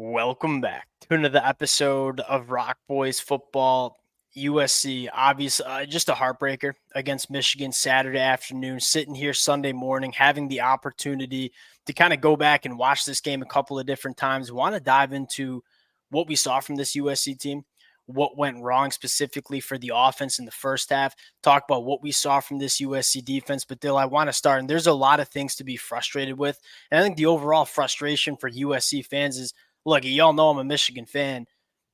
Welcome back to another episode of Rock Boys Football. USC, obviously, just a heartbreaker against Michigan Saturday afternoon. Sitting here Sunday morning, having the opportunity to kind of go back and watch this game a couple of different times. Want to dive into what we saw from this USC team, what went wrong specifically for the offense in the first half, talk about what we saw from this USC defense. But Dill, I want to start, and there's a lot of things to be frustrated with. And I think the overall frustration for USC fans is, look, y'all know I'm a Michigan fan.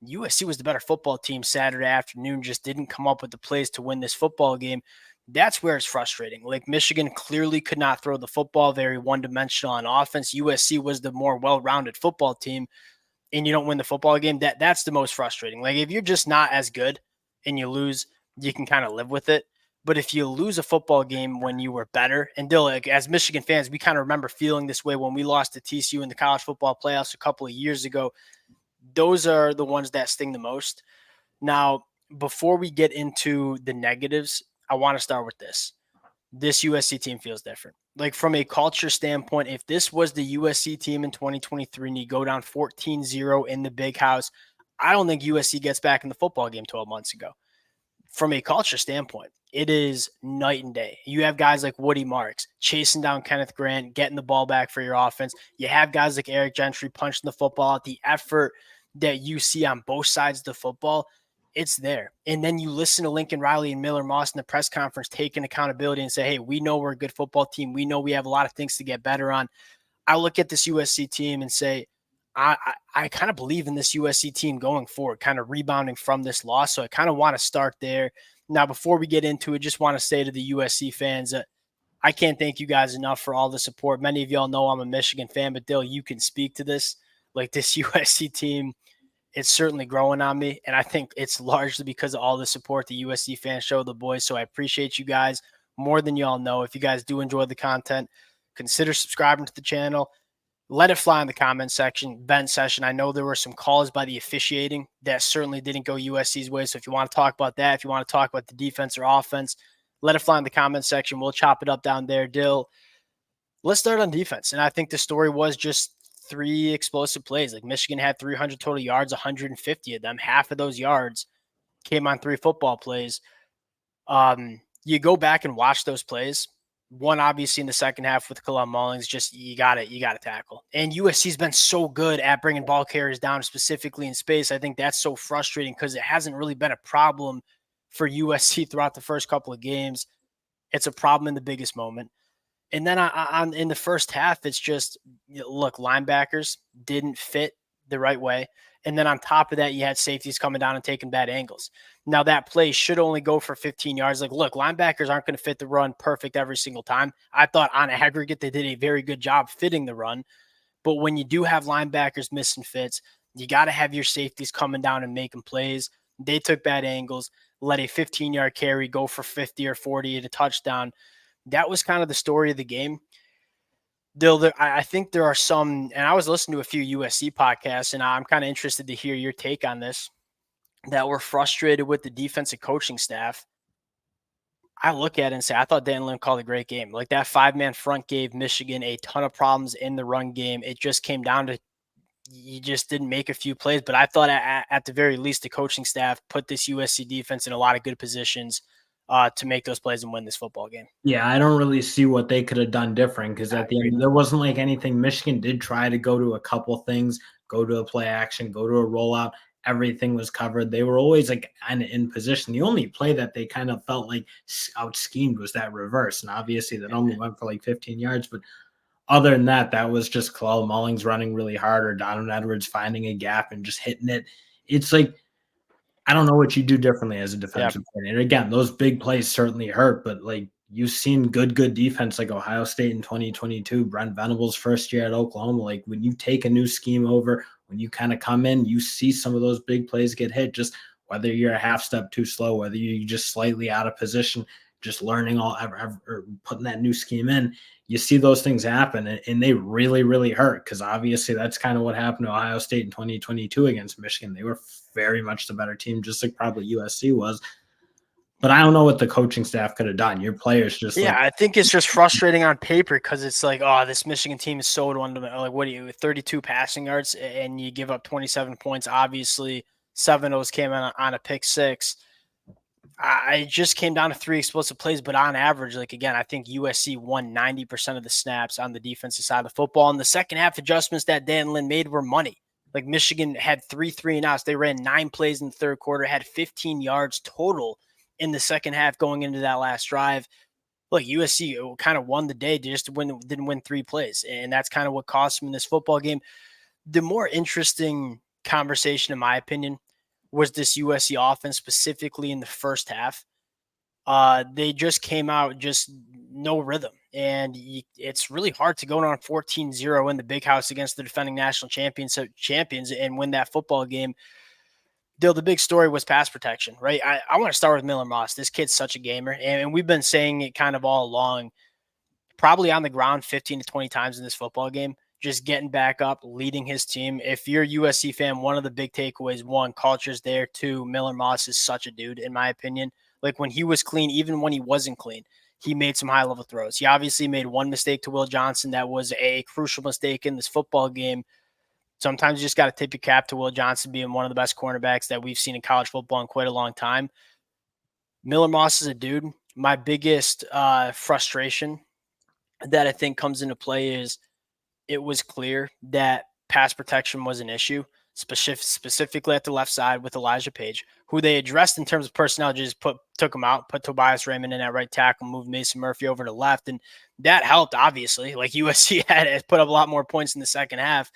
USC was the better football team Saturday afternoon, just didn't come up with the plays to win this football game. That's where it's frustrating. Like, Michigan clearly could not throw the football, very one-dimensional on offense. USC was the more well-rounded football team, and you don't win the football game. That's the most frustrating. Like, if you're just not as good and you lose, you can kind of live with it. But if you lose a football game when you were better, and Dill, like, as Michigan fans, we kind of remember feeling this way when we lost to TCU in the college football playoffs a couple of years ago. Those are the ones that sting the most. Now, before we get into the negatives, I want to start with this. This USC team feels different. Like, from a culture standpoint, if this was the USC team in 2023 and you go down 14-0 in the big house, I don't think USC gets back in the football game 12 months ago. From a culture standpoint, it is night and day. You have guys like Woody Marks chasing down Kenneth Grant, getting the ball back for your offense. You have guys like Eric Gentry punching the football out. The effort that you see on both sides of the football, it's there. And then you listen to Lincoln Riley and Miller Moss in the press conference taking accountability and say, hey, we know we're a good football team. We know we have a lot of things to get better on. I look at this USC team and say, I kind of believe in this USC team going forward, kind of rebounding from this loss. So I kind of want to start there. Now, before we get into it, just want to say to the USC fans that I can't thank you guys enough for all the support. Many of y'all know I'm a Michigan fan, but Dill, you can speak to this. Like, this USC team, it's certainly growing on me. And I think it's largely because of all the support the USC fans show the boys. So I appreciate you guys more than y'all know. If you guys do enjoy the content, consider subscribing to the channel. Let it fly in the comment section. Ben Session, I know there were some calls by the officiating that certainly didn't go USC's way. So if you want to talk about that, if you want to talk about the defense or offense, let it fly in the comment section. We'll chop it up down there. Dill, let's start on defense. And I think the story was just 3 explosive plays. Like, Michigan had 300 total yards, 150 of them. Half of those yards came on 3 football plays. You go back and watch those plays. One, obviously, in the second half with Kalum Mullings, just you got to tackle. And USC's been so good at bringing ball carriers down, specifically in space. I think that's so frustrating because it hasn't really been a problem for USC throughout the first couple of games. It's a problem in the biggest moment. And then in the first half, it's just, look, linebackers didn't fit the right way. And then on top of that, you had safeties coming down and taking bad angles. Now, that play should only go for 15 yards. Like, look, linebackers aren't going to fit the run perfect every single time. I thought on aggregate they did a very good job fitting the run. But when you do have linebackers missing fits, you got to have your safeties coming down and making plays. They took bad angles, let a 15-yard carry go for 50 or 40 at a touchdown. That was kind of the story of the game. Dill, I think there are some, and I was listening to a few USC podcasts, and I'm kind of interested to hear your take on this, that were frustrated with the defensive coaching staff. I look at it and say, I thought Dan Lynn called a great game. Like, that 5-man front gave Michigan a ton of problems in the run game. It just came down to you just didn't make a few plays. But I thought at the very least, the coaching staff put this USC defense in a lot of good positions to make those plays and win this football game. Yeah, I don't really see what they could have done different because at the end, there wasn't like anything. Michigan did try to go to a couple things, go to a play action, go to a rollout. Everything was covered. They were always like kind of in position. The only play that they kind of felt like out schemed was that reverse. And obviously that only went for like 15 yards. But other than that, that was just Kalum Mullings running really hard or Donovan Edwards finding a gap and just hitting it. It's like, I don't know what you do differently as a defensive coordinator. Again, those big plays certainly hurt, but like you've seen good defense like Ohio State in 2022, Brent Venables' first year at Oklahoma. Like when you take a new scheme over, when you kind of come in, you see some of those big plays get hit, just whether you're a half step too slow, whether you're just slightly out of position, just learning or putting that new scheme in. You see those things happen, and they really, really hurt because obviously that's kind of what happened to Ohio State in 2022 against Michigan. They were very much the better team, just like probably USC was. But I don't know what the coaching staff could have done. Your players just Yeah, like I think it's just frustrating on paper because it's like, oh, this Michigan team is so one-dimensional. Like, what do you 32 passing yards and you give up 27 points? Obviously, 7 of those came on a pick six. I just came down to 3 explosive plays, but on average, like again, I think USC won 90% of the snaps on the defensive side of the football. And the second half adjustments that Dan Lynn made were money. Like Michigan had 3 3-and-outs. They ran 9 plays in the third quarter, had 15 yards total in the second half going into that last drive. Look, USC kind of won the day, just didn't win 3 plays, and that's kind of what cost them in this football game. The more interesting conversation, in my opinion, was this USC offense, specifically in the first half. They just came out just no rhythm, and it's really hard to go on 14-0 in the big house against the defending national champions and win that football game. Dill, the big story was pass protection, right? I want to start with Miller Moss. This kid's such a gamer, and we've been saying it kind of all along. Probably on the ground 15 to 20 times in this football game, just getting back up, leading his team. If you're a USC fan, one of the big takeaways, one, culture's there. Two, Miller Moss is such a dude, in my opinion. Like when he was clean, even when he wasn't clean, he made some high-level throws. He obviously made one mistake to Will Johnson that was a crucial mistake in this football game. Sometimes you just got to tip your cap to Will Johnson being one of the best cornerbacks that we've seen in college football in quite a long time. Miller Moss is a dude. My biggest frustration that I think comes into play is it was clear that pass protection was an issue, specifically at the left side with Elijah Page, who they addressed in terms of personnel, just took him out, put Tobias Raymond in at right tackle, moved Mason Murphy over to left, and that helped, obviously. Like USC had put up a lot more points in the second half.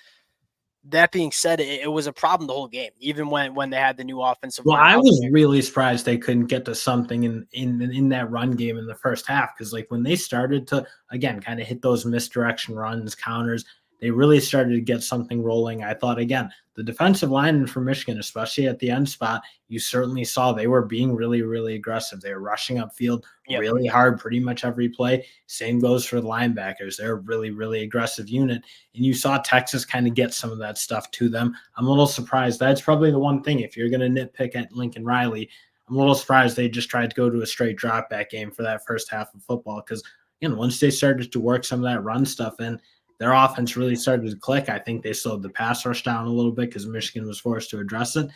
That being said, it was a problem the whole game, even when they had the new offensive well, line I out was there. really surprised they couldn't get to something in that run game in the first half because like when they started to again kind of hit those misdirection runs, counters, they really started to get something rolling. I thought again, the defensive linemen for Michigan, especially at the end spot, you certainly saw they were being really, really aggressive. They were rushing upfield Yep. really hard pretty much every play. Same goes for the linebackers. They're a really, really aggressive unit. And you saw Texas kind of get some of that stuff to them. I'm a little surprised. That's probably the one thing. If you're going to nitpick at Lincoln Riley, I'm a little surprised they just tried to go to a straight drop back game for that first half of football because, once they started to work some of that run stuff in, their offense really started to click. I think they slowed the pass rush down a little bit because Michigan was forced to address it.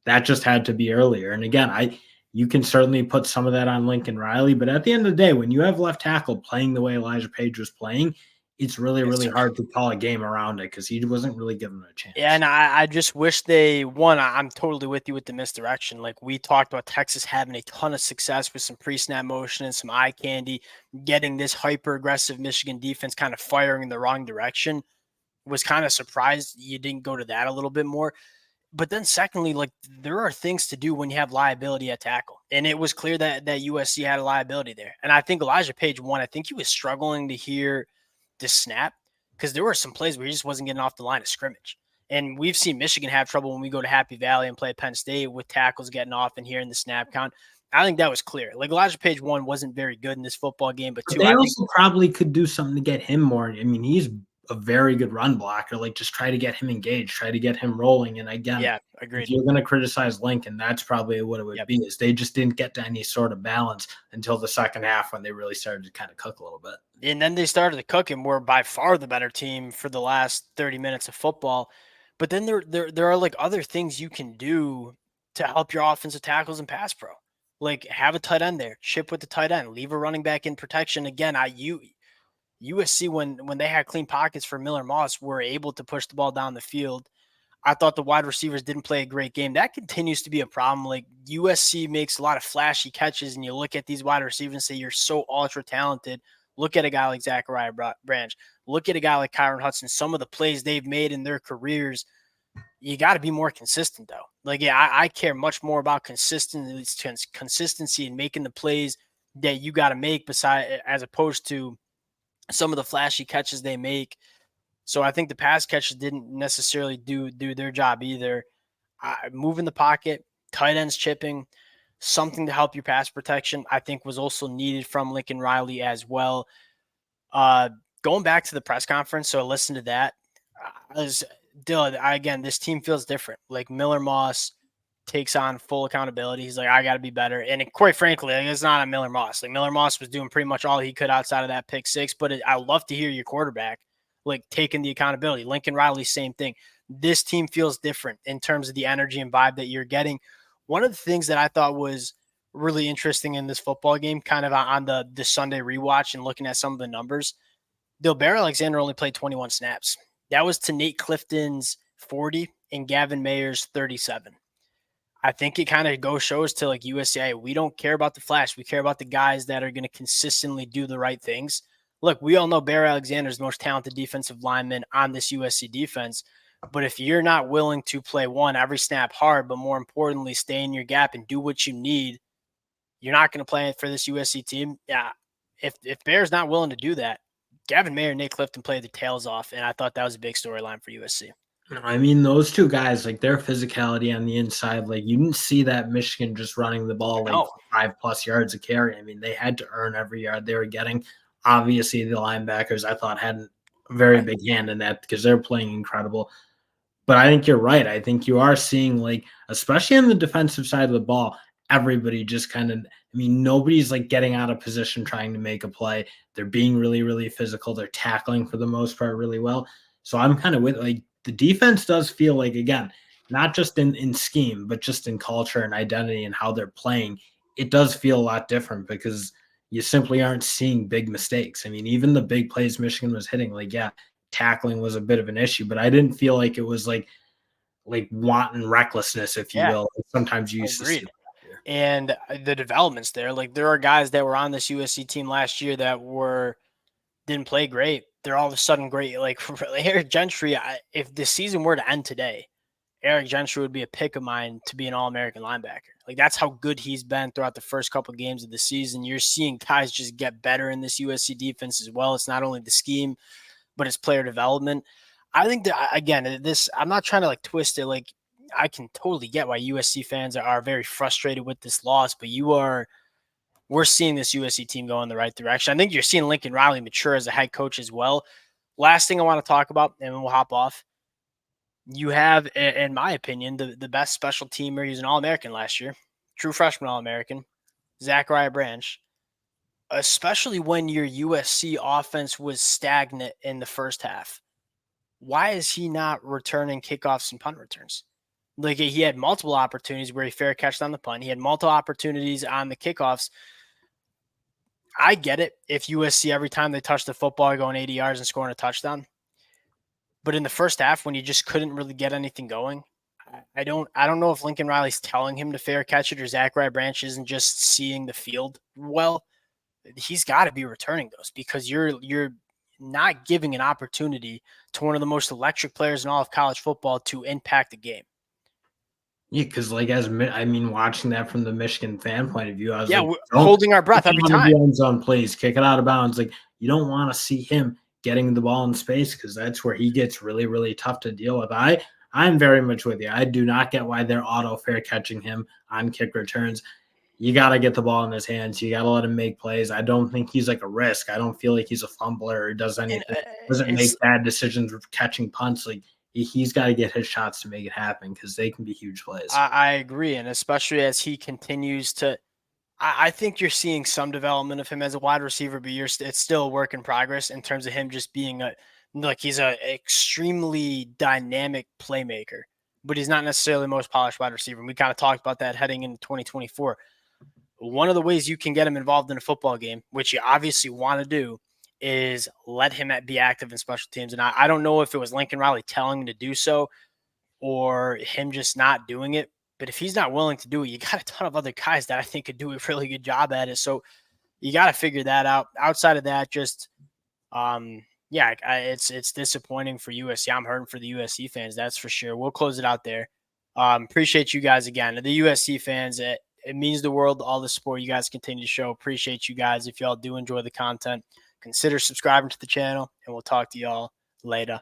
That just had to be earlier. And again, you can certainly put some of that on Lincoln Riley, but at the end of the day, when you have left tackle playing the way Elijah Page was playing, it's really, Yes, really sir. hard to call a game around it because he wasn't really given a Yeah, chance. and I just wish I'm totally with you with the misdirection. Like we talked about Texas having a ton of success with some pre-snap motion and some eye candy, getting this hyper aggressive Michigan defense kind of firing in the wrong direction. Was kind of surprised you didn't go to that a little bit more. But then secondly, like there are things to do when you have liability at tackle. And it was clear that USC had a liability there. And I think Elijah Page won. I think he was struggling to hear the snap because there were some plays where he just wasn't getting off the line of scrimmage. And we've seen Michigan have trouble when we go to Happy Valley and play Penn State with tackles getting off and hearing the snap count. I think that was clear. Like Elijah Page, one, wasn't very good in this football game, but But two, they I think, also probably could do something to get him more. I mean, he's a very good run blocker. Like, just try to get him engaged, try to get him rolling. And again, yeah, if agreed. you're going to criticize Lincoln, that's probably what it would Yep. be. Is they just didn't get to any sort of balance until the second half when they really started to kind of cook a little bit. And then they started to cook and were by far the better team for the last 30 minutes of football. But then there are like other things you can do to help your offensive tackles and pass pro. Like have a tight end there, chip with the tight end, leave a running back in protection. Again, USC when they had clean pockets for Miller Moss were able to push the ball down the field. I thought the wide receivers didn't play a great game. That continues to be a problem. Like USC makes a lot of flashy catches, and you look at these wide receivers and say you're so ultra talented. Look at a guy like Zachariah Branch. Look at a guy like Kyron Hudson. Some of the plays they've made in their careers, you got to be more consistent though. Like yeah, I care much more about consistency and making the plays that you got to make beside as opposed to some of the flashy catches they make. So I think the pass catches didn't necessarily do their job either. Moving the pocket, tight ends chipping, something to help your pass protection, I think was also needed from Lincoln Riley as well. Uh, Going back to the press conference, so I listened to that. As Dylan, again, this team feels different. Like Miller Moss, takes on full accountability. He's like, I got to be better. And quite frankly, like, it's not on Miller Moss. Like Miller Moss was doing pretty much all he could outside of that pick six. But I love to hear your quarterback like taking the accountability. Lincoln Riley, same thing. This team feels different in terms of the energy and vibe that you're getting. One of the things that I thought was really interesting in this football game, kind of on the Sunday rewatch and looking at some of the numbers, Bear Alexander only played 21 snaps. That was to Nate Clifton's 40 and Gavin Mayer's 37. I think it kind of shows to like USC, we don't care about the flash. We care about the guys that are going to consistently do the right things. Look, we all know Bear Alexander is the most talented defensive lineman on this USC defense. But if you're not willing to play every snap hard, but more importantly, stay in your gap and do what you need, you're not going to play for this USC team. Yeah. If Bear's not willing to do that, Gavin Mayer and Nate Clifton played their tails off. And I thought that was a big storyline for USC. I mean, those two guys, like their physicality on the inside, like you didn't see that Michigan just running the ball like 5+ yards a carry. I mean, they had to earn every yard they were getting. Obviously, the linebackers I thought had a very big hand in that because they're playing incredible. But I think you're right. I think you are seeing, like, especially on the defensive side of the ball, everybody just kind of, I mean, nobody's like getting out of position trying to make a play. They're being really, really physical. They're tackling for the most part really well. So I'm kind of with, like, the defense does feel like, again, not just in scheme, but just in culture and identity and how they're playing, it does feel a lot different because you simply aren't seeing big mistakes. I mean, even the big plays Michigan was hitting, like, yeah, tackling was a bit of an issue, but I didn't feel like it was like wanton recklessness, if you will. Sometimes you used to see that. And the developments there, like there are guys that were on this USC team last year that didn't play great. They're all of a sudden great. Like Eric Gentry, if the season were to end today, Eric Gentry would be a pick of mine to be an All-American linebacker. Like that's how good he's been throughout the first couple of games of the season. You're seeing guys just get better in this USC defense as well. It's not only the scheme, but it's player development. I think that, again, I'm not trying to like twist it. Like I can totally get why USC fans are very frustrated with this loss, but we're seeing this USC team go in the right direction. I think you're seeing Lincoln Riley mature as a head coach as well. Last thing I want to talk about, and then we'll hop off. You have, in my opinion, the best special teamer. He's an All-American last year, true freshman All-American, Zachariah Branch. Especially when your USC offense was stagnant in the first half. Why is he not returning kickoffs and punt returns? Like he had multiple opportunities where he fair catched on the punt. He had multiple opportunities on the kickoffs. I get it if USC every time they touch the football are going 80 yards and scoring a touchdown. But in the first half, when you just couldn't really get anything going, I don't know if Lincoln Riley's telling him to fair catch it or Zachariah Branch isn't just seeing the field well. He's got to be returning those because you're not giving an opportunity to one of the most electric players in all of college football to impact the game. Yeah, because watching that from the Michigan fan point of view, I was we're holding our breath every time. The end zone, please kick it out of bounds. Like you don't want to see him getting the ball in space because that's where he gets really, really tough to deal with. I'm very much with you. I do not get why they're auto fair catching him on kick returns. You got to get the ball in his hands. You got to let him make plays. I don't think he's like a risk. I don't feel like he's a fumbler or does anything. Doesn't make bad decisions with catching punts. Like he's got to get his shots to make it happen because they can be huge plays. I agree. And especially as he continues to, I think you're seeing some development of him as a wide receiver, but it's still a work in progress in terms of him just being he's an extremely dynamic playmaker, but he's not necessarily the most polished wide receiver. And we kind of talked about that heading into 2024. One of the ways you can get him involved in a football game, which you obviously want to do, is let him be active in special teams. And I don't know if it was Lincoln Riley telling him to do so or him just not doing it. But if he's not willing to do it, you got a ton of other guys that I think could do a really good job at it. So you got to figure that out. Outside of that, just it's disappointing for USC. I'm hurting for the USC fans, that's for sure. We'll close it out there. Appreciate you guys again. The USC fans, it means the world, all the support you guys continue to show. Appreciate you guys. If y'all do enjoy the content, consider subscribing to the channel, and we'll talk to y'all later.